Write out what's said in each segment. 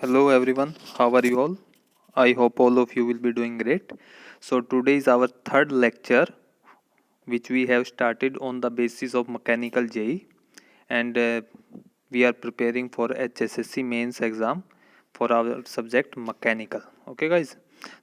Hello everyone, how are you all? I hope all of you will be doing great. So today is our third lecture which we have started on the basis of mechanical JEE, and we are preparing for HSSC mains exam for our subject mechanical. Okay guys,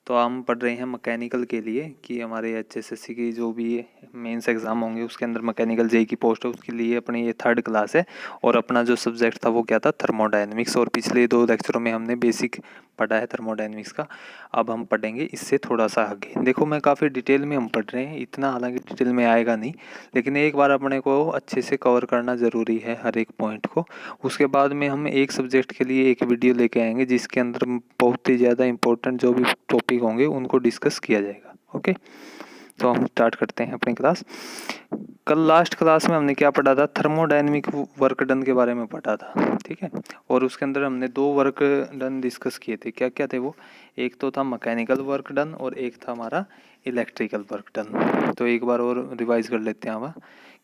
तो हम पढ़ रहे हैं mechanical के लिए कि हमारे HSSC की जो भी मेंस एग्ज़ाम होंगे उसके अंदर मैकेनिकल जेई की पोस्ट है, उसके लिए अपनी ये थर्ड क्लास है। और अपना जो सब्जेक्ट था वो क्या था, थर्मोडायनेमिक्स। और पिछले 2 लेक्चरों में हमने बेसिक पढ़ा है थर्मोडायनेमिक्स का। अब हम पढ़ेंगे इससे थोड़ा सा आगे। देखो मैं काफ़ी डिटेल में हम पढ़ रहे हैं, इतना हालांकि डिटेल में आएगा नहीं, लेकिन एक बार अपने को अच्छे से कवर करना ज़रूरी है हर एक पॉइंट को। उसके बाद में हम एक सब्जेक्ट के लिए एक वीडियो लेके आएंगे जिसके अंदर बहुत ही ज़्यादा इंपॉर्टेंट जो भी टॉपिक होंगे उनको डिस्कस किया जाएगा। ओके, तो हम स्टार्ट करते हैं अपनी क्लास। कल लास्ट क्लास में हमने क्या पढ़ा था, थर्मोडायनेमिक वर्क डन के बारे में पढ़ा था, ठीक है। और उसके अंदर हमने 2 वर्क डन डिस्कस किए थे। क्या क्या थे वो? एक तो था मैकेनिकल वर्क डन और एक था हमारा इलेक्ट्रिकल वर्क डन। तो एक बार और रिवाइज कर लेते हैं हम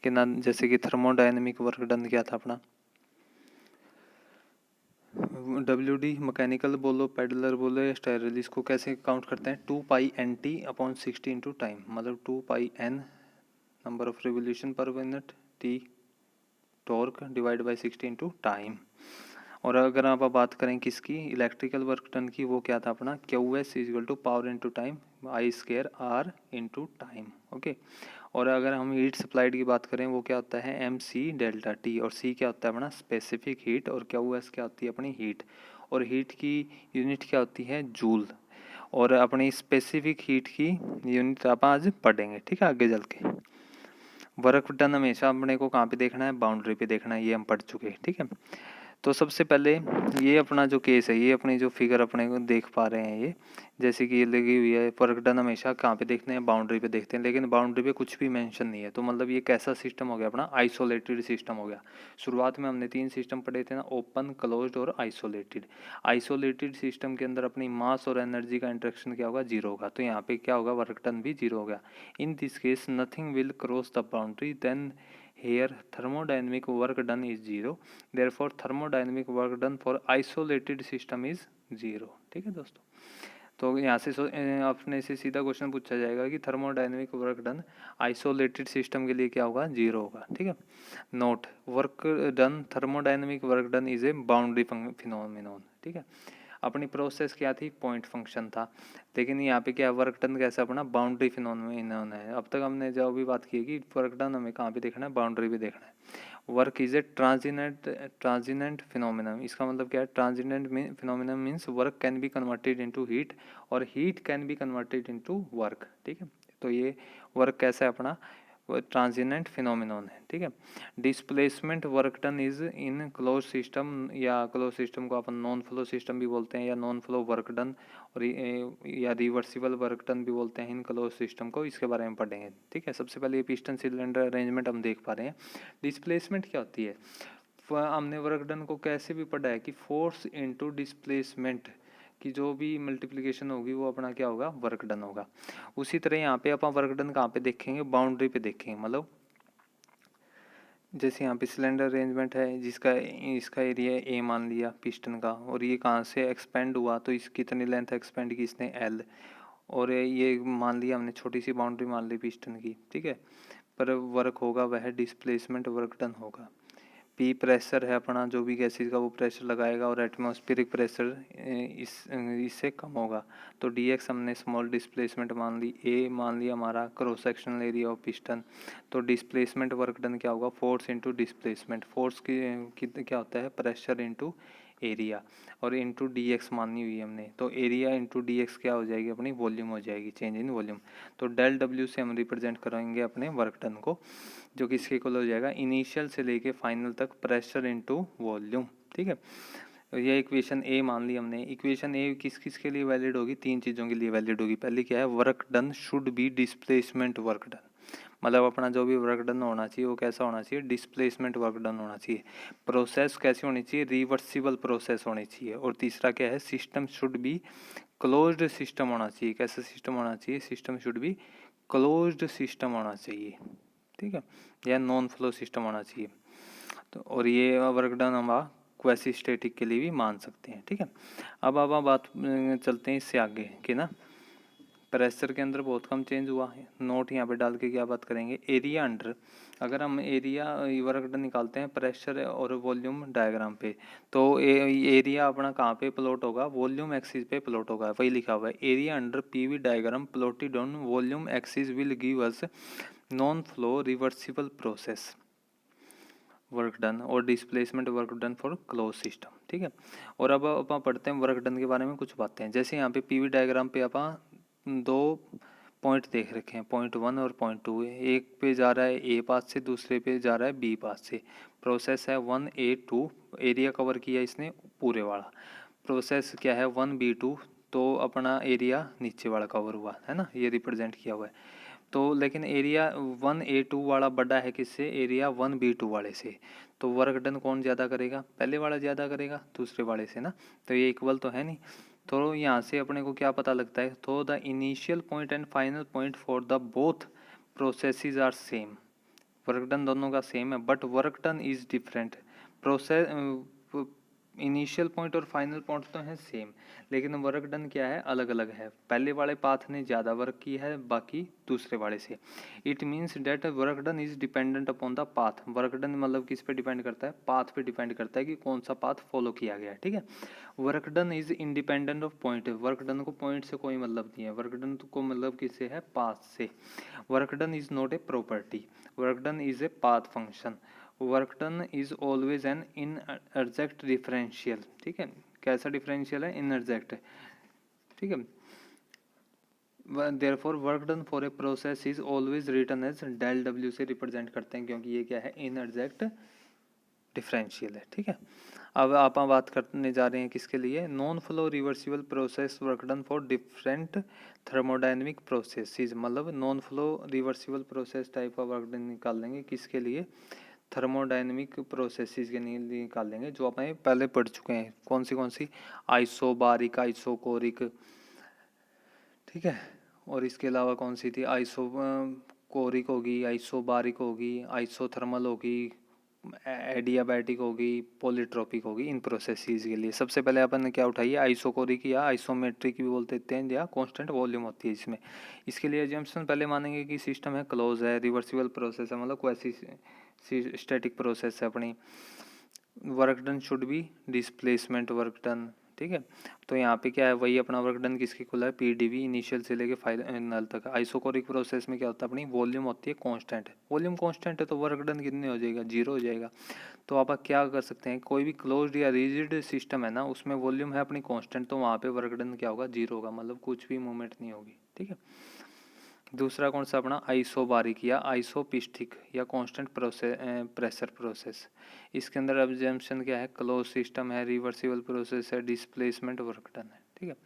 कि ना, जैसे कि थर्मोडायनेमिक वर्क डन क्या था अपना, WD मैकेनिकल बोलो, पेडलर बोलो या स्टायरल, इसको कैसे काउंट करते हैं? 2π/NT/60 इंटू टाइम, मतलब 2πN number of revolution per minute, T torque divide by 60 into time. और अगर आप बात करें किसकी, इलेक्ट्रिकल वर्क डन की, वो क्या था अपना, QS equal to power into time I²R into time. Okay, और अगर हम हीट सप्लाइड की बात करें वो क्या होता है, MC∆T, और C क्या होता है अपना स्पेसिफिक हीट, और QS क्या होती है अपनी हीट। और हीट की यूनिट क्या होती है, जूल। और अपनी स्पेसिफिक हीट की यूनिट आप आज पढ़ेंगे, ठीक है, आगे चल के। वर्क डन हमेशा अपने को कहाँ पे देखना है, बाउंड्री पे देखना है, ये हम पढ़ चुके हैं, ठीक है। तो सबसे पहले ये अपना जो केस है, ये अपनी जो फिगर अपने को देख पा रहे हैं, ये जैसे कि ये लगी हुई है, वर्क डन हमेशा कहाँ पे देखते हैं, बाउंड्री पे देखते हैं। लेकिन बाउंड्री पे कुछ भी मेंशन नहीं है, तो मतलब ये कैसा सिस्टम हो गया अपना, आइसोलेटेड सिस्टम हो गया। शुरुआत में हमने 3 सिस्टम पढ़े थे ना, ओपन, क्लोज्ड और आइसोलेटेड। आइसोलेटेड सिस्टम के अंदर अपनी मास और एनर्जी का इंटरेक्शन क्या होगा, जीरो होगा। तो यहाँ पे क्या होगा, वर्क डन भी जीरो हो गया। In this case nothing will cross the boundary, then here thermodynamic work done is zero, therefore thermodynamic work done for isolated system is zero। ठीक है दोस्तों, तो यहाँ से अपने से सीधा क्वेश्चन पूछा जाएगा कि thermodynamic work done isolated system के लिए क्या होगा, जीरो होगा, ठीक है। Note, work done, thermodynamic work done is A boundary phenomenon, ठीक है। अपनी प्रोसेस क्या थी, पॉइंट फंक्शन था, लेकिन यहाँ पे क्या वर्क डन कैसा अपना बाउंड्री फिनोमिनन है। अब तक हमने जो भी बात की है कि वर्क डन हमें कहाँ पे देखना है, बाउंड्री पे देखना है। Work is a transient phenomenon, इसका मतलब क्या है, transient phenomenon means work can be converted into heat और heat can be converted into work, ठीक है। तो ये वर्क कैसा है अपना, ट्रांजिनेंट फिनोमिनन है, ठीक है। Displacement work done is in close system, या क्लोज सिस्टम को अपन नॉन फ्लो सिस्टम भी बोलते हैं, या नॉन फ्लो वर्क डन, और या रिवर्सिबल वर्क डन भी बोलते हैं इन क्लोज सिस्टम को। इसके बारे में पढ़ेंगे, ठीक है। सबसे पहले पिस्टन सिलेंडर अरेंजमेंट हम देख पा रहे हैं। डिस्प्लेसमेंट क्या होती है, हमने वर्क डन को कैसे भी पढ़ा है कि फोर्स इनटू डिस्प्लेसमेंट की जो भी मल्टीप्लिकेशन होगी वो अपना क्या होगा, वर्क डन होगा। उसी तरह यहाँ पे अपन वर्क डन कहाँ पे देखेंगे, बाउंड्री पे देखेंगे। मतलब जैसे यहाँ पे सिलेंडर अरेंजमेंट है जिसका इसका एरिया ए मान लिया पिस्टन का, और ये कहाँ से एक्सपेंड हुआ, तो इस कितनी लेंथ एक्सपेंड की इसने, एल। और ये मान लिया हमने, छोटी सी बाउंड्री मान ली पिस्टन की, ठीक है। पर वर्क होगा वह डिस्प्लेसमेंट वर्क डन होगा। पी प्रेशर है अपना, जो भी गैसेज का वो प्रेशर लगाएगा, और एटमॉस्फेरिक प्रेशर इससे कम होगा। तो डी एक्स हमने स्मॉल डिस्प्लेसमेंट मान ली, ए मान लिया हमारा cross sectional area of piston. तो डिस्प्लेसमेंट वर्क डन क्या होगा, फोर्स इंटू डिस्प्लेसमेंट, फोर्स की क्या होता है, प्रेशर इंटू एरिया, और इंटू डी एक्स माननी हुई हमने। तो एरिया इंटू डी एक्स क्या हो जाएगी अपनी, वॉल्यूम हो जाएगी, चेंज इन वॉल्यूम। तो डेल डब्ल्यू से हम रिप्रेजेंट करेंगे अपने वर्क डन को, जो कि इसके इक्वल हो जाएगा इनिशियल से लेके फाइनल तक प्रेशर इनटू वॉल्यूम, ठीक है। ये इक्वेशन ए मान ली हमने। इक्वेशन ए किस किस के लिए वैलिड होगी, 3 चीज़ों के लिए वैलिड होगी। पहली क्या है, work done should be displacement work done, मतलब अपना जो भी वर्क डन होना चाहिए वो कैसा होना चाहिए, डिस्प्लेसमेंट वर्क डन होना चाहिए। प्रोसेस कैसी होनी चाहिए, रिवर्सिबल प्रोसेस होनी चाहिए। और तीसरा क्या है, system should be closed system होना चाहिए। कैसा सिस्टम होना चाहिए, system should be closed system होना चाहिए, ठीक है, या नॉन फ्लो सिस्टम होना चाहिए। तो और ये वर्क डन हमारा क्वैसी स्टैटिक के लिए भी मान सकते हैं। ठीक है, अब आप बात चलते हैं इससे आगे कि ना प्रेशर के अंदर बहुत कम चेंज हुआ है। नोट यहाँ पे डाल के क्या बात करेंगे, एरिया अंडर, अगर हम एरिया वर्क डन निकालते हैं प्रेशर और वॉल्यूम डायग्राम पे, तो एरिया अपना कहाँ पे प्लॉट होगा, वॉल्यूम एक्सिस पे प्लॉट होगा। वही लिखा हुआ है, area under PV diagram plotted on volume axis will give us non flow reversible process work done और displacement work done for close system. ठीक है, और अब आप पढ़ते हैं वर्क डन के बारे में कुछ बातें। जैसे यहाँ पे पीवी डायग्राम पे आप दो पॉइंट देख रखे हैं, पॉइंट 1 और पॉइंट 2। एक पे जा रहा है ए पास से, दूसरे पे जा रहा है बी पास से। प्रोसेस है 1A2, एरिया कवर किया इसने पूरे वाला। प्रोसेस क्या है 1B2, तो अपना एरिया नीचे वाला कवर हुआ है ना, ये रिप्रेजेंट किया हुआ है। तो लेकिन एरिया 1A2 वाला बड़ा है किससे, एरिया 1B2 वाले से। तो वर्क डन कौन ज़्यादा करेगा, पहले वाला ज़्यादा करेगा दूसरे वाले से ना, तो ये इक्वल तो है नहीं। तो यहाँ से अपने को क्या पता लगता है, तो the initial point and final point for the both processes are same, work done दोनों का सेम है, but work done is different. Process initial point और फाइनल पॉइंट तो है सेम, लेकिन वर्क डन क्या है, अलग अलग है। पहले वाले पाथ ने ज़्यादा वर्क की है बाकी दूसरे वाले से। It means that work done is dependent upon the path. Work done मतलब किस पे डिपेंड करता है, पाथ पे डिपेंड करता है कि कौन सा पाथ फॉलो किया गया है। ठीक है, work done is independent of point. Work done को पॉइंट से कोई मतलब नहीं है, वर्क डन को मतलब किससे है, पाथ से। Work done is not a property, work done is a path function. Work done is always an inexact differential. ठीक है, कैसा डिफरेंशियल है, इनएग्जैक्ट। ठीक है, therefore work done for a process is always written as del W से represent करते हैं, क्योंकि ये क्या है, इनएग्जैक्ट डिफरेंशियल है। ठीक है, अब आप बात करने जा रहे हैं किसके लिए, non flow reversible process work done for different thermodynamic processes. मतलब non flow reversible process type का वर्क डन निकाल लेंगे किसके लिए, थर्मोडायनेमिक प्रोसेसेस के लिए निकाल लेंगे, जो अपने पहले पढ़ चुके हैं। कौन सी, आइसोबारिक, आइसोकोरिक। ठीक है, और इसके अलावा कौन सी थी, आइसोकोरिक होगी, आइसोबारिक होगी, आइसोथर्मल होगी, एडियाबैटिक होगी, पॉलीट्रोपिक होगी। इन प्रोसेसेस के लिए सबसे पहले अपन ने क्या उठाई है, आइसोकोरिक या आइसोमेट्रिक भी बोलते हैं, या कांस्टेंट वॉल्यूम होती है इसमें। इसके लिए एजम्पशन पहले मानेंगे कि सिस्टम है क्लोज है, रिवर्सिबल प्रोसेस है, मतलब कोई स्टैटिक प्रोसेस है अपनी। Work done should be displacement work done. ठीक है, तो यहाँ पे क्या है, वही अपना वर्क डन किसकी खुला है, पीडीवी, इनिशियल से लेके फाइनल तक। आइसोकोरिक प्रोसेस में क्या होता है, अपनी वॉल्यूम होती है कांस्टेंट। वॉल्यूम कांस्टेंट है तो वर्क डन कितने हो जाएगा, 0 हो जाएगा। तो आप क्या कर सकते हैं, कोई भी क्लोज्ड या रिजिड सिस्टम है ना, उसमें वॉल्यूम है अपनी कांस्टेंट, तो वहाँ पे वर्क डन क्या होगा, 0 होगा, मतलब कुछ भी मूवमेंट नहीं होगी। ठीक है, दूसरा कौन सा अपना, आइसोबारिक या आइसोपिस्टिक या कांस्टेंट प्रेशर प्रोसेस। इसके अंदर अब्जम्पशन क्या है, क्लोज सिस्टम है, रिवर्सिबल प्रोसेस है, डिस्प्लेसमेंट वर्क डन है। ठीक है,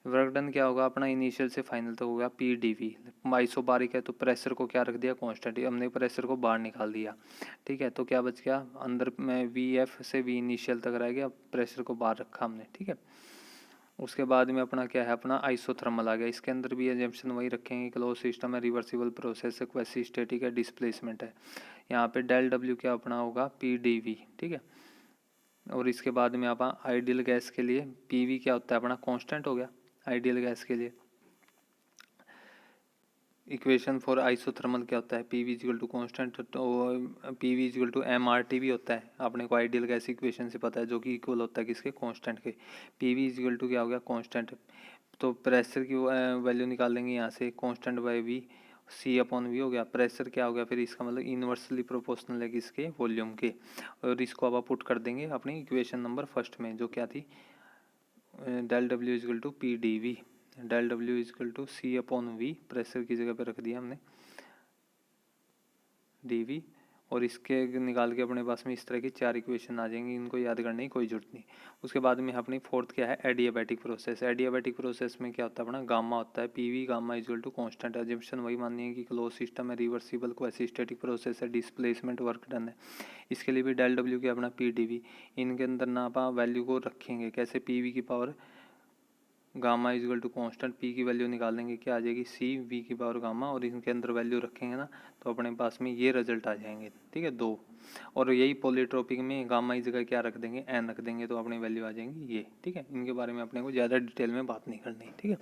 वर्क डन क्या होगा अपना, इनिशियल से फाइनल तक होगा पीडीवी। आइसोबारिक है तो प्रेशर को क्या रख दिया, कांस्टेंट, हमने प्रेशर को बाहर निकाल दिया। ठीक है, तो क्या बच गया, अंदर में वी एफ से वी इनिशियल तक रह गया, प्रेशर को बाहर रखा हमने। ठीक है, उसके बाद में अपना क्या है, अपना आइसोथर्मल आ गया। इसके अंदर भी एजम्पशन वही रखेंगे, क्लोज सिस्टम है, रिवर्सिबल प्रोसेस है, क्वैसी स्टैटिक है, डिस्प्लेसमेंट है। यहाँ पे डेल डब्ल्यू क्या अपना होगा, पीडीवी। ठीक है, और इसके बाद में आप आइडियल गैस के लिए पीवी क्या होता है, अपना कांस्टेंट हो गया आइडियल गैस के लिए। इक्वेशन फॉर आइसोथर्मल क्या होता है, पीवी इक्वल टू कॉन्स्टेंट, तो पीवी इक्वल टू एमआरटी भी होता है, अपने को आइडियल गैस इक्वेशन से पता है, जो कि इक्वल होता है किसके, कांस्टेंट के। पीवी इक्वल टू क्या हो गया, कांस्टेंट। तो प्रेशर की वैल्यू निकाल लेंगे यहाँ से, constant by V, C upon V हो गया। प्रेशर क्या हो गया फिर, इसका मतलब इनवर्सली प्रोपोर्शनल है किसके, वॉल्यूम के। और इसको अब आप पुट कर देंगे अपनी इक्वेशन नंबर फर्स्ट में, जो क्या थी, del W equal to P D V, del W equal to C upon V, pressure की जगह पे रख दिया हमने डी वी। और इसके निकाल के अपने पास में इस तरह की 4 इक्वेशन आ जाएंगी, इनको याद करने की कोई जरूरत नहीं। उसके बाद में अपनी फोर्थ क्या है, एडियाबैटिक प्रोसेस। एडियाबैटिक प्रोसेस में क्या होता है अपना, गामा होता है, P V gamma equal to constant. Assumption वही माननी है कि क्लोज सिस्टम है, रिवर्सिबल क्वैसी स्टैटिक प्रोसेस है, डिस्प्लेसमेंट वर्क डन है। इसके लिए भी डेल डब्ल्यू के अपना पी डी वी, इनके अंदर ना आप वैल्यू को रखेंगे कैसे, पी वी की power gamma is equal to constant, P की वैल्यू निकाल लेंगे, क्या आ जाएगी सी वी की पावर गामा, और इनके अंदर वैल्यू रखेंगे ना तो अपने पास में ये रिजल्ट आ जाएंगे। ठीक है, 2। और यही पॉलीट्रोपिक में गामा की जगह क्या रख देंगे, एन रख देंगे, तो अपनी वैल्यू आ जाएंगी ये। ठीक है, इनके बारे में अपने को ज़्यादा डिटेल में बात नहीं करनी। ठीक है,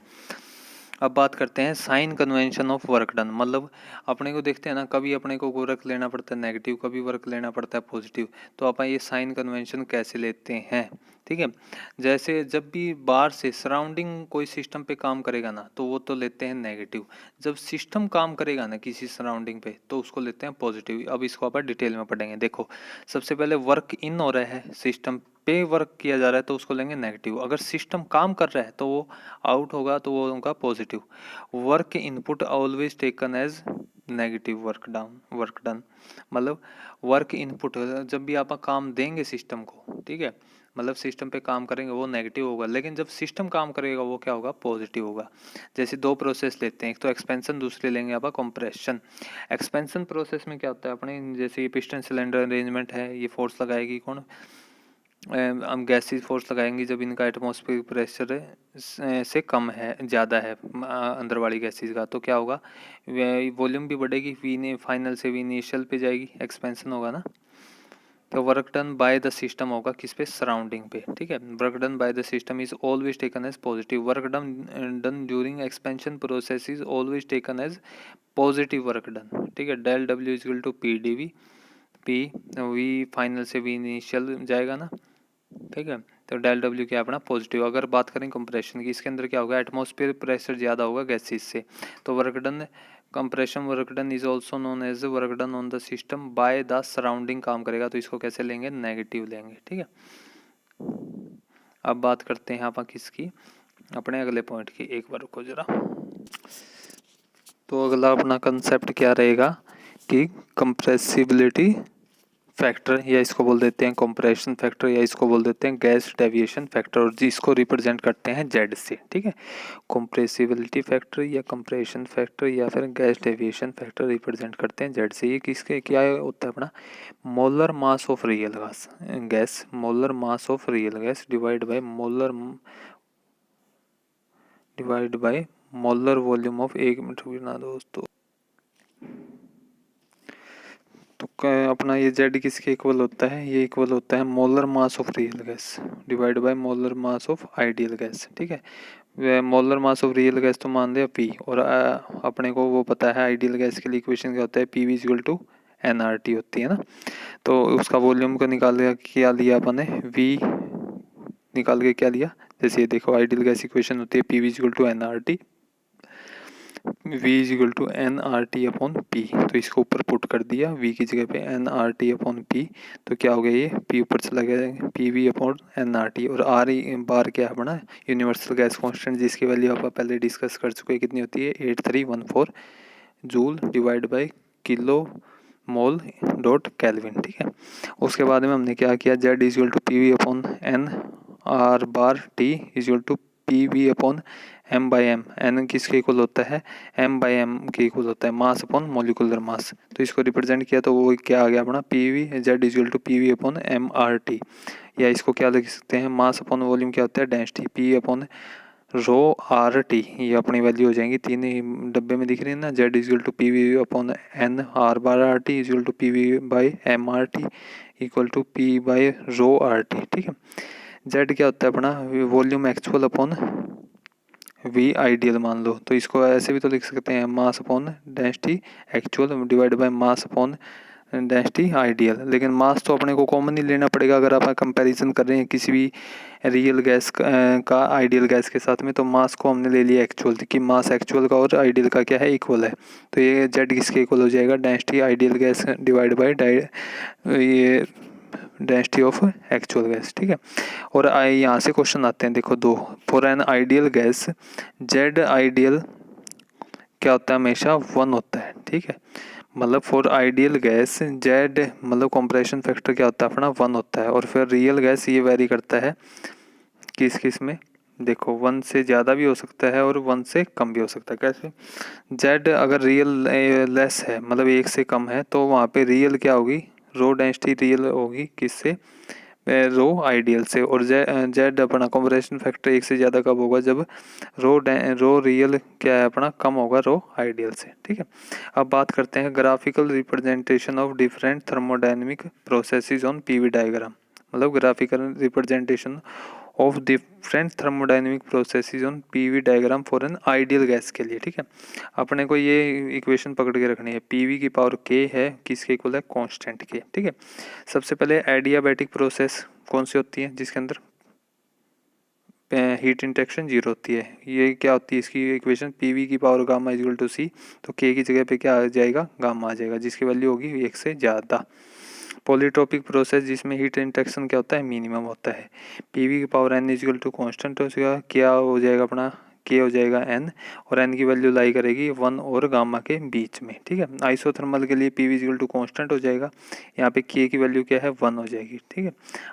अब बात करते हैं sign convention of work done. मतलब अपने को देखते हैं ना, कभी अपने को वर्क लेना पड़ता है नेगेटिव, कभी वर्क लेना पड़ता है पॉजिटिव, तो अपन ये साइन कन्वेंशन कैसे लेते हैं। ठीक है, जैसे जब भी बाहर से सराउंडिंग कोई सिस्टम पे काम करेगा ना तो वो तो लेते हैं नेगेटिव, जब सिस्टम काम करेगा ना किसी सराउंडिंग पे तो उसको लेते हैं पॉजिटिव। अब इसको अपन डिटेल में पढ़ेंगे। देखो, सबसे पहले वर्क इन हो रहा है, सिस्टम पे वर्क किया जा रहा है तो उसको लेंगे नेगेटिव। अगर सिस्टम काम कर रहा है तो वो आउट होगा तो वो होगा positive. Work input always taken as negative work done. मतलब वर्क इनपुट जब भी आप काम देंगे सिस्टम को, ठीक है, मतलब सिस्टम पे काम करेंगे वो नेगेटिव होगा, लेकिन जब सिस्टम काम करेगा वो क्या होगा, पॉजिटिव होगा। जैसे दो प्रोसेस लेते हैं, एक तो एक्सपेंशन, दूसरे लेंगे आप कंप्रेशन। एक्सपेंशन प्रोसेस में क्या होता है अपने, जैसे ये पिस्टन सिलेंडर अरेंजमेंट है, ये फोर्स लगाएगी कौन, हम गैसेस फोर्स लगाएंगे जब इनका एटमॉस्फेरिक प्रेशर से कम है, ज़्यादा है अंदर वाली गैसेस का, तो क्या होगा, वॉल्यूम भी बढ़ेगी, वी ने फाइनल से वी इनिशियल पे जाएगी, एक्सपेंशन होगा ना। तो work done by the system होगा किस पे, सराउंडिंग पे। ठीक है, work done by the system is always taken as positive. Work done during expansion process is always taken as positive work done. ठीक है, del W is equal to P D V, P V final से V initial जाएगा ना। ठीक है, तो del W क्या अपना पॉजिटिव। अगर बात करें कंप्रेशन की, इसके अंदर क्या होगा, एटमॉस्फेयर प्रेशर ज़्यादा होगा गैसेस से, तो work done compression work done is also known as work done on the system by the surrounding काम करेगा, तो इसको कैसे लेंगे, नेगेटिव लेंगे। ठीक है, अब बात करते हैं आप किसकी, अपने अगले पॉइंट की, एक बार को जरा। तो अगला अपना कंसेप्ट क्या रहेगा कि कंप्रेसिबिलिटी फैक्टर, या इसको बोल देते हैं कंप्रेशन फैक्टर, या इसको बोल देते हैं गैस डेविएशन फैक्टर, और जिसको रिप्रेजेंट करते हैं जेड से। ठीक है, कंप्रेसिबिलिटी फैक्टर या कंप्रेशन फैक्टर या फिर गैस डेविएशन फैक्टर रिप्रेजेंट करते हैं जेड से। ये किसके क्या होता है अपना, molar mass of real gas, molar mass of real gas divide by molar volume of, एक मिनट ना दोस्तों, तो अपना ये जेड किसके इक्वल होता है, ये इक्वल होता है molar mass of real gas divide by molar mass of ideal gas. ठीक है, molar mass of real gas तो मान दिया पी, और अपने को वो पता है आइडियल गैस के लिए इक्वेशन क्या होता है, P V equal to N R T होती है ना। तो उसका वॉल्यूम को निकाल क्या लिया अपन ने, वी निकाल के क्या लिया, जैसे ये देखो आइडियल गैस इक्वेशन होती है P V equal to N R T, v is equal to N R T upon P, तो इसको ऊपर पुट कर दिया, v की जगह पे N R T upon P, तो क्या हो गया, ये p ऊपर चला गया, P V upon N R T, और आर बार क्या है अपना यूनिवर्सल गैस कांस्टेंट, जिसकी वैल्यू आप पहले डिस्कस कर चुके हैं, कितनी होती है 8314 joule divide by kilo mole dot kelvin. ठीक है, उसके बाद में हमने क्या किया, Z is equal to P V upon N R bar T is equal to P V upon M by M, N किसके इक्वल होता है, एम बाई एम के इक्वल होता है मास अपॉन मोलिकुलर मास, तो इसको रिप्रेजेंट किया तो वो क्या आ गया अपना P V Z is equal to P V upon M R T, या इसको क्या लिख सकते हैं, मास अपॉन वॉल्यूम क्या होता है, density P upon rho R T, ये अपनी वैल्यू हो जाएंगी, तीन ही डब्बे में दिख रही है ना, Z is equal to P V upon N R bar R T is equal to P V by M R T equal to P by rho R T. ठीक है, जेड क्या होता है अपना volume actual upon V ideal मान लो, तो इसको ऐसे भी तो लिख सकते हैं, mass upon density actual divide by mass upon density ideal, लेकिन मास तो अपने को कॉमन ही लेना पड़ेगा अगर आप कंपैरिजन कर रहे हैं किसी भी रियल गैस का आइडियल गैस के साथ में, तो मास को हमने ले लिया एक्चुअल, कि मास एक्चुअल का और आइडियल का क्या है, इक्वल है, तो ये जेड किसके इक्वल हो जाएगा, density ideal gas divide by ये डेंसिटी ऑफ एक्चुअल गैस। ठीक है, और यहाँ से क्वेश्चन आते हैं, देखो दो, for an ideal gas Z ideal क्या होता है, हमेशा 1 होता है। ठीक है, मतलब फॉर आइडियल गैस जेड मतलब कंप्रेशन फैक्टर क्या होता है अपना 1 होता है, और फिर रियल गैस ये वेरी करता है किस किस में, देखो 1 से ज़्यादा भी हो सकता है और 1 से कम भी हो सकता है। कैसे, जेड अगर रियल लेस है मतलब 1 से कम है, तो वहाँ पे रियल क्या होगी, रो डेंसिटी रियल होगी किससे, रो आइडियल से, और जेड अपना कंपैरिजन फैक्टर 1 से ज़्यादा कब होगा, जब रो रियल क्या है अपना कम होगा रो आइडियल से। ठीक है, अब बात करते हैं graphical representation of different thermodynamic processes on PV diagram. मतलब graphical representation of different thermodynamic processes on PV diagram for an ideal gas के लिए। ठीक है, अपने को ये इक्वेशन पकड़ के रखनी है, पीवी की पावर के है किसके इक्वल है, कांस्टेंट के। ठीक है, सबसे पहले एडियाबैटिक प्रोसेस कौन सी होती है, जिसके अंदर हीट इंटेक्शन जीरो होती है। ये क्या होती है इसकी इक्वेशन, पीवी की power gamma is equal to C, तो के की जगह पे क्या आ जाएगा, गामा आ जाएगा, जिसकी वैल्यू होगी 1 से ज़्यादा। पॉलीट्रोपिक प्रोसेस जिसमें हीट इंटेक्शन क्या होता है, मिनिमम होता है, पीवी की power N equal to constant हो जाएगा, क्या हो जाएगा अपना, के हो जाएगा एन, और एन की वैल्यू लाई करेगी 1 और गामा के बीच में। ठीक है, आइसोथर्मल के लिए पीवी इजिकल टू कॉन्स्टेंट हो जाएगा, यहाँ पे के की वैल्यू क्या है 1 हो जाएगी। ठीक है,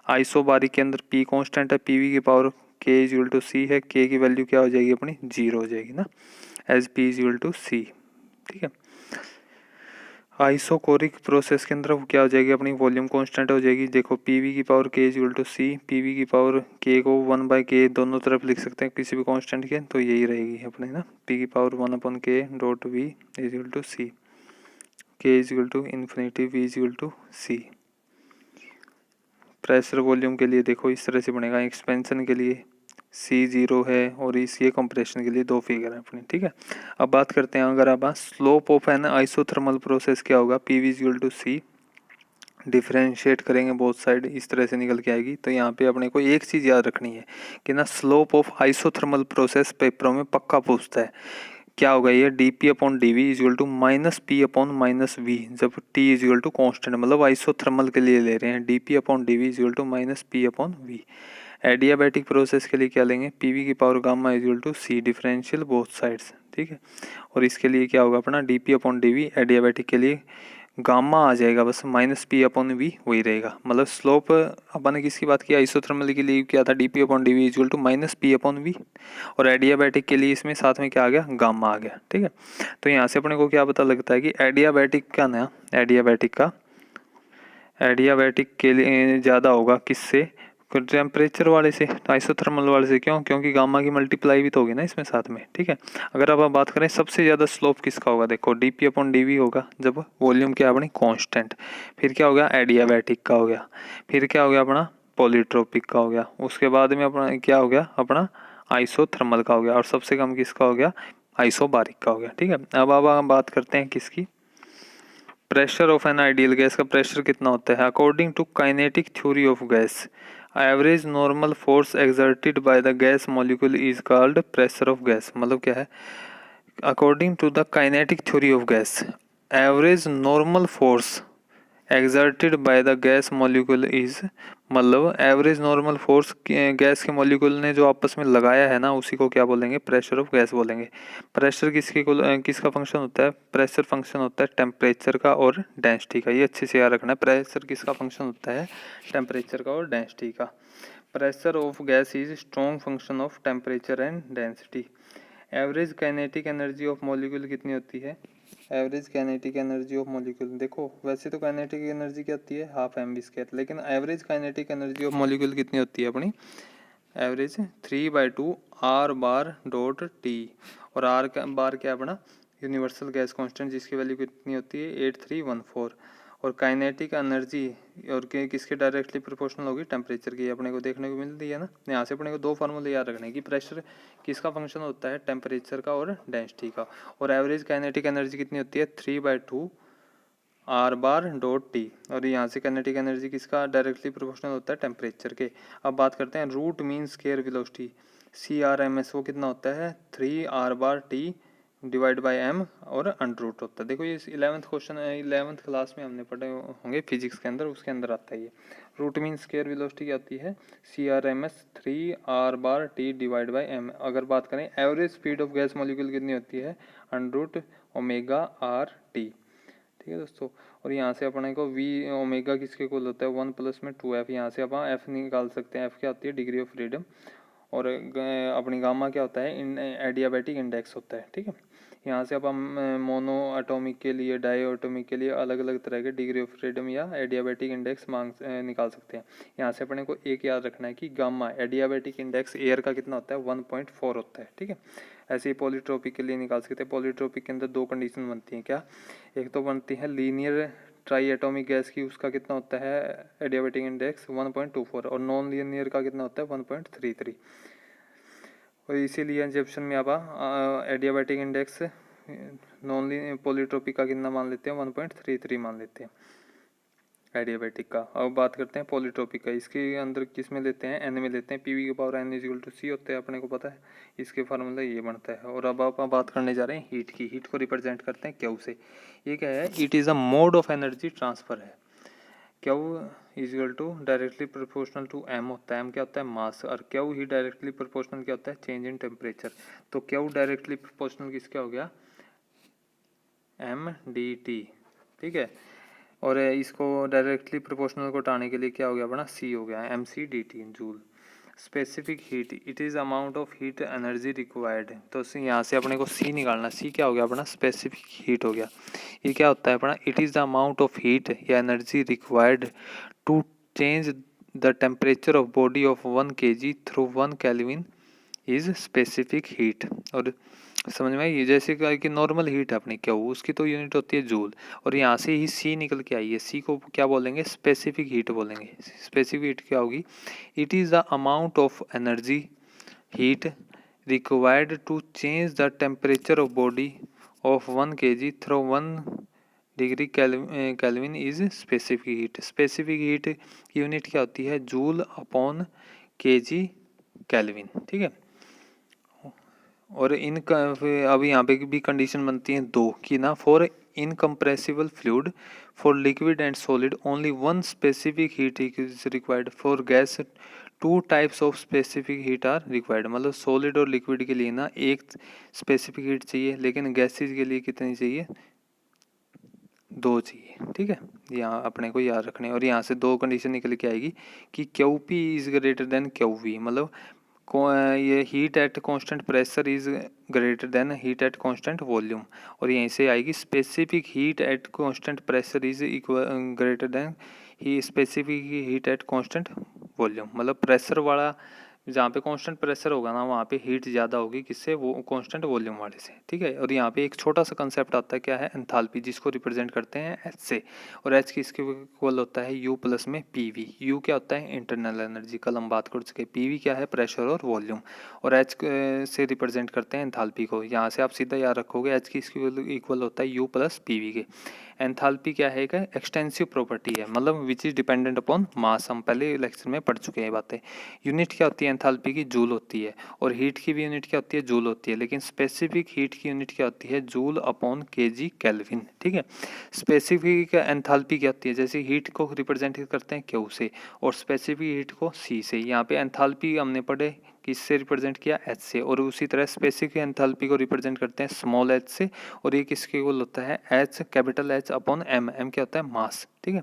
आइसोबारिक के अंदर पी कॉन्स्टेंट है, पीवी की पावर के इजिकल टू सी है, के की वैल्यू क्या हो जाएगी अपनी 0 हो जाएगी ना, एज पी इजिकल टू सी। ठीक है, आइसोकोरिक प्रोसेस के अंदर क्या हो जाएगी अपनी, वॉल्यूम कांस्टेंट हो जाएगी। देखो पीवी की पावर के इक्वल टू सी, पीवी की पावर के को 1/k दोनों तरफ लिख सकते हैं किसी भी कांस्टेंट के, तो यही रहेगी अपने ना, पी की power 1/k dot V equal to C, K equal to infinity V equal to C. Pressure volume के लिए देखो इस तरह से बनेगा, एक्सपेंशन के लिए सी 0 है, और इस ये कंप्रेशन के लिए 2 फिगर है अपनी। ठीक है, अब बात करते हैं अगर आप slope of an isothermal process क्या होगा, P V equal to C, differentiate करेंगे बोथ साइड, इस तरह से निकल के आएगी। तो यहाँ पे अपने को एक चीज़ याद रखनी है कि ना, स्लोप ऑफ आइसोथर्मल प्रोसेस पेपरों में पक्का पूछता है, क्या होगा ये, D P upon D V equal to minus P upon minus V, जब टी इजल टू कॉन्स्टेंट, मतलब आइसोथर्मल के लिए ले रहे हैं, D P upon D V equal to minus P upon V. Adiabatic process के लिए क्या लेंगे, पी वी की power gamma equal to C, differential both sides. ठीक है, और इसके लिए क्या होगा अपना, D P upon D V, adiabatic के लिए गामा आ जाएगा बस, माइनस पी अपॉन वी वही रहेगा। मतलब स्लोप अपन ने किसकी बात की, आइसोथर्मल के लिए क्या था, D P upon D V equal to minus P upon V, और एडियाबैटिक के लिए इसमें साथ में क्या आ गया, गामा आ गया। ठीक है, तो यहाँ से अपने को क्या पता लगता है कि एडियाबैटिक का ना, एडियाबैटिक के लिए ज़्यादा होगा किससे, टेम्परेचर वाले से, आइसोथर्मल वाले से। क्यों, क्योंकि गामा की मल्टीप्लाई भी तो होगी ना इसमें साथ में। ठीक है, अगर अब आप बात करें सबसे ज़्यादा स्लोप किसका होगा, देखो D P upon D V होगा, जब वॉल्यूम क्या अपनी कांस्टेंट, फिर क्या हो गया एडियाबैटिक का हो गया, फिर क्या हो गया अपना पॉलीट्रोपिक का हो गया, उसके बाद में अपना क्या हो गया अपना आइसोथर्मल का हो गया, और सबसे कम किसका हो गया, आइसोबारिक का हो गया। ठीक है, अब हम बात करते हैं किसकी, pressure of an ideal gas का प्रेशर कितना होता है, according to kinetic theory of gas average normal force exerted by the gas molecule is called pressure of gas. मतलब क्या है, according to the kinetic theory of gas average normal force exerted by the gas molecule is, मतलब average normal force gas के molecule ने जो आपस में लगाया है ना, उसी को क्या बोलेंगे, प्रेशर ऑफ गैस बोलेंगे। प्रेशर किसका फंक्शन होता है, प्रेशर फंक्शन होता है टेम्परेचर का और डेंसिटी का, ये अच्छे से याद रखना है। प्रेशर किसका फंक्शन होता है, टेम्परेचर का और डेंसिटी का। Pressure of gas is strong function of temperature and density. Average kinetic energy of molecule कितनी होती है, average kinetic energy of molecule, देखो वैसे तो काइनेटिक एनर्जी क्या होती है, हाफ एम वी स्क्वायर, लेकिन average kinetic energy of molecule कितनी होती है अपनी, average 3/2 are bar dot T, और आर का बार क्या अपना यूनिवर्सल गैस कांस्टेंट, जिसकी वैल्यू कितनी होती है 8314, और काइनेटिक एनर्जी और किसके डायरेक्टली प्रोपोर्शनल होगी, टेम्परेचर की, अपने को देखने को मिलती है ना। यहाँ से अपने को 2 फार्मूले याद रखने की, प्रेशर किसका फंक्शन होता है, टेम्परेचर का और डेंसिटी का, और एवरेज काइनेटिक एनर्जी कितनी होती है 3/2 आर बार डॉट टी, और यहाँ से काइनेटिक एनर्जी किसका डायरेक्टली प्रोपोर्शनल होता है, टेम्परेचर के। अब बात करते हैं root mean square velocity, CRMS, वो कितना होता है 3 R bar T divide by M और अंडर रूट होता है। देखो ये 11th क्वेश्चन 11th क्लास में हमने पढ़े होंगे फिजिक्स के अंदर, उसके अंदर आता है ये। रूट मीन स्केयर वेलोसिटी क्या होती है, CRMS 3 R bar T divide by M. अगर बात करें average speed of gas molecule कितनी होती है, under root omega R T. ठीक है दोस्तों, और यहाँ से अपने को वी ओमेगा किसके इक्वल होता है 1 प्लस में 2f, यहाँ से अपन f निकाल सकते हैं, f क्या होती है डिग्री ऑफ फ्रीडम, और अपनी गामा क्या होता है एडियाबैटिक इंडेक्स होता है। ठीक है, यहाँ से अब हम मोनो एटॉमिक के लिए, डाई एटॉमिक के लिए अलग अलग तरह के डिग्री ऑफ फ्रीडम या एडियाबैटिक इंडेक्स निकाल सकते हैं। यहाँ से अपने को एक याद रखना है कि गामा एडियाबैटिक इंडेक्स एयर का कितना होता है, 1.4 होता है। ठीक है, ऐसे ही पॉलीट्रोपिक के लिए निकाल सकते हैं। पॉलीट्रोपिक के अंदर दो कंडीशन बनती हैं, क्या? एक तो बनती है लीनियर ट्राई एटॉमिक गैस की, उसका कितना होता है एडियाबैटिक इंडेक्स 1.24, और नॉन लीनियर का कितना होता है 1.33। और इसीलिए जैप्शन में आप एडियाबैटिक इंडेक्स नॉन पॉलीट्रोपिक का कितना मान लेते हैं, 1.33 मान लेते हैं एडियाबैटिक का। अब बात करते हैं पॉलीट्रोपिक का। इसके अंदर किस में लेते हैं, एन में लेते हैं। पीवी के power N is equal to C होते हैं, अपने को पता है। इसके फार्मूला ये बनता है। और अब आप बात करने जा रहे हैं हीट की। हीट को रिप्रेजेंट करते हैं क्यू से। ये क्या है, it is a mode of energy transfer है। Q is equal to directly proportional to M होता है। एम क्या होता है, मास, और क्यू ही डायरेक्टली प्रोपोर्शनल क्या होता है, चेंज इन टेम्परेचर। तो क्यू डायरेक्टली प्रोपोर्शनल किसका हो गया, एम डी टी। ठीक है, और इसको डायरेक्टली प्रोपोर्शनल को हटाने के लिए क्या हो गया अपना, सी हो गया, M C D T joule. Specific heat, it is amount of heat energy required. तो यहाँ से अपने को सी निकालना। सी क्या हो गया अपना, स्पेसिफिक हीट हो गया। ये क्या होता है अपना, it is the amount of heat या energy required to change the temperature of body of 1 kg through 1 Kelvin is specific heat. और समझ में आई, जैसे कि नॉर्मल हीट है अपनी क्या, उसकी तो यूनिट होती है जूल, और यहाँ से ही सी निकल के आई है। सी को क्या बोलेंगे, स्पेसिफिक हीट बोलेंगे। स्पेसिफिक हीट क्या होगी, it is the amount of energy heat required to change the temperature of body of 1 kg through 1 degree kelvin is specific heat. Specific heat की यूनिट क्या होती है, जूल अपॉन kg केल्विन। ठीक है, और अब यहाँ पे भी कंडीशन बनती है दो कि ना, for incompressible fluid, for liquid and solid only one specific heat is required, for gas two types of specific heat are required. मतलब सॉलिड और लिक्विड के लिए ना एक स्पेसिफिक हीट चाहिए, लेकिन गैसेज के लिए कितनी चाहिए, दो चाहिए। ठीक है, यहाँ अपने को याद रखने। और यहाँ से दो कंडीशन निकल के आएगी कि Q P is greater than Q V, मतलब ये heat at constant pressure is greater than heat at constant volume. और यहीं से आएगी specific heat at constant pressure is greater than ही specific heat at constant volume. मतलब pressure वाला जहाँ पे कांस्टेंट प्रेशर होगा ना, वहाँ पे हीट ज़्यादा होगी, किससे, वो कांस्टेंट वॉल्यूम वाले से। ठीक है, और यहाँ पे एक छोटा सा कंसेप्ट आता है, क्या है, एंथैल्पी, जिसको रिप्रेजेंट करते हैं एच से। और एच की इसके इक्वल होता है यू प्लस में पी वी। यू क्या होता है, इंटरनल एनर्जी, कल हम बात कर चुके। पी वी क्या है, प्रेशर और वॉल्यूम। और एच से रिप्रेजेंट करते हैं एंथैल्पी को। यहाँ से आप सीधा याद रखोगे, एच की इसके इक्वल होता है यू प्लस पी वी के। एंथैल्पी क्या है, एक एक्सटेंसिव प्रॉपर्टी है, मतलब which is dependent upon mass. हम पहले लेक्चर में पढ़ चुके हैं ये बातें। यूनिट क्या होती है एंथैल्पी की, जूल होती है। और हीट की भी यूनिट क्या होती है, जूल होती है। लेकिन स्पेसिफिक हीट की यूनिट क्या होती है, जूल अपॉन केजी केल्विन। ठीक है, स्पेसिफिक एंथैल्पी क्या होती है, जैसे हीट को रिप्रेजेंट करते हैं क्यू से, और स्पेसिफिक हीट को सी से। यहाँ पे एंथैल्पी हमने पढ़े किससे रिप्रेजेंट किया, एच से। और उसी तरह स्पेसिफिक एंथैल्पी को रिप्रेजेंट करते हैं स्मॉल एच से, और ये किसके इक्वल होता है, H, capital H upon M. M क्या होता है, मास। ठीक है,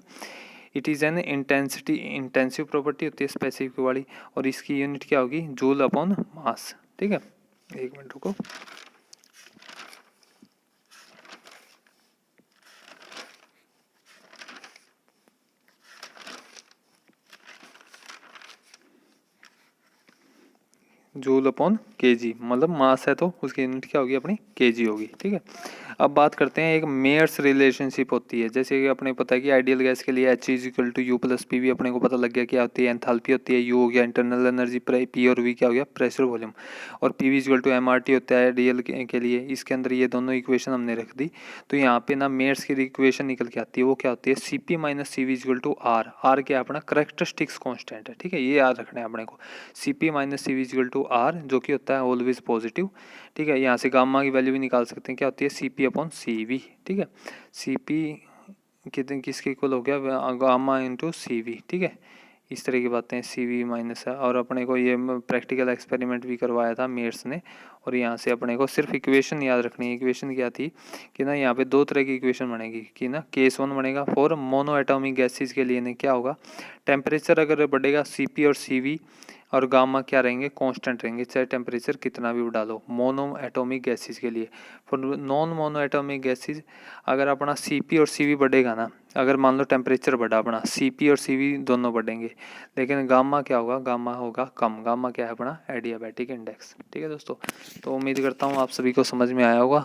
it is an intensity, intensive property होती है स्पेसिफिक वाली, और इसकी यूनिट क्या होगी, जूल अपॉन मास। ठीक है, एक मिनट रुको। जूल अपॉन केजी, मतलब मास है तो उसकी यूनिट क्या होगी अपनी, केजी होगी। ठीक है, अब बात करते हैं, एक मेयर्स रिलेशनशिप होती है। जैसे कि अपने पता है कि आइडियल गैस के लिए H is equal to U plus P V, अपने को पता लग गया क्या होती है, एंथैल्पी होती है। यू हो गया इंटरनल एनर्जी, पी और वी क्या हो गया, प्रेशर वॉल्यूम। और P V equal to M R T होता है आइडियल के लिए। इसके अंदर ये दोनों इक्वेशन हमने रख दी। तो यहाँ पे ना मेयर्स की इक्वेशन निकल के आती है, वो क्या होती है, C P minus C V equal to R. R क्या अपना करेक्टरिस्टिक्स कॉन्स्टेंट है। ठीक है, ये याद रखना है अपने को, C P minus C V equal to R, जो कि होता है ऑलवेज पॉजिटिव। ठीक है, यहाँ से गामा की वैल्यू भी निकाल सकते हैं, क्या होती है, C P upon C V. ठीक है, सी पी कितने किसके इक्वल हो गया, गामा इंटू सी वी। ठीक है, इस तरह की बातें, सी वी माइनस है। और अपने को ये प्रैक्टिकल एक्सपेरिमेंट भी करवाया था मेयर्स ने। और यहाँ से अपने को सिर्फ इक्वेशन याद रखनी है। इक्वेशन क्या थी कि ना, यहाँ पे दो तरह की इक्वेशन बनेगी कि ना, केस वन बनेगा फॉर मोनो एटॉमिक गैसेज के लिए, ने क्या होगा, टेम्परेचर अगर बढ़ेगा सी पी और सी वी और गामा क्या रहेंगे, कांस्टेंट रहेंगे, चाहे टेम्परेचर कितना भी डालो। मोनो एटॉमिक गैसेस के लिए, for non mono atomic gases अगर अपना Cp और Cv बढ़ेगा ना, अगर मान लो टेम्परेचर बढ़ा अपना, Cp और Cv दोनों बढ़ेंगे, लेकिन गामा क्या होगा, गामा होगा कम। गामा क्या है अपना, एडियाबैटिक इंडेक्स। ठीक है दोस्तों, तो उम्मीद करता हूँ आप सभी को समझ में आया होगा।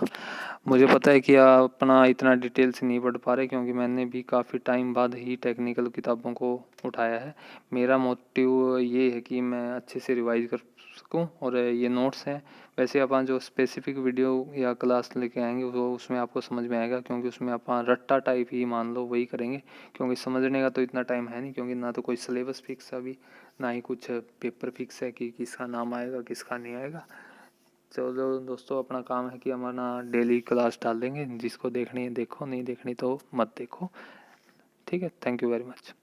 मुझे पता है कि आप अपना इतना डिटेल से नहीं पढ़ पा रहे, क्योंकि मैंने भी काफ़ी टाइम बाद ही टेक्निकल किताबों को उठाया है। मेरा मोटिव ये है कि मैं अच्छे से रिवाइज कर सकूं, और ये नोट्स हैं। वैसे अपन जो स्पेसिफिक वीडियो या क्लास लेके आएंगे वो उसमें आपको समझ में आएगा, क्योंकि उसमें अपन रट्टा टाइप ही मान लो वही करेंगे, क्योंकि समझने का तो इतना टाइम है नहीं, क्योंकि ना तो कोई सिलेबस फिक्स है अभी, ना ही कुछ पेपर फिक्स है कि किसका नाम आएगा किसका नहीं आएगा। चलो दोस्तों, अपना काम है कि हमारा डेली क्लास डाल देंगे, जिसको देखनी है देखो, नहीं देखनी तो मत देखो। ठीक है, थैंक यू वेरी मच।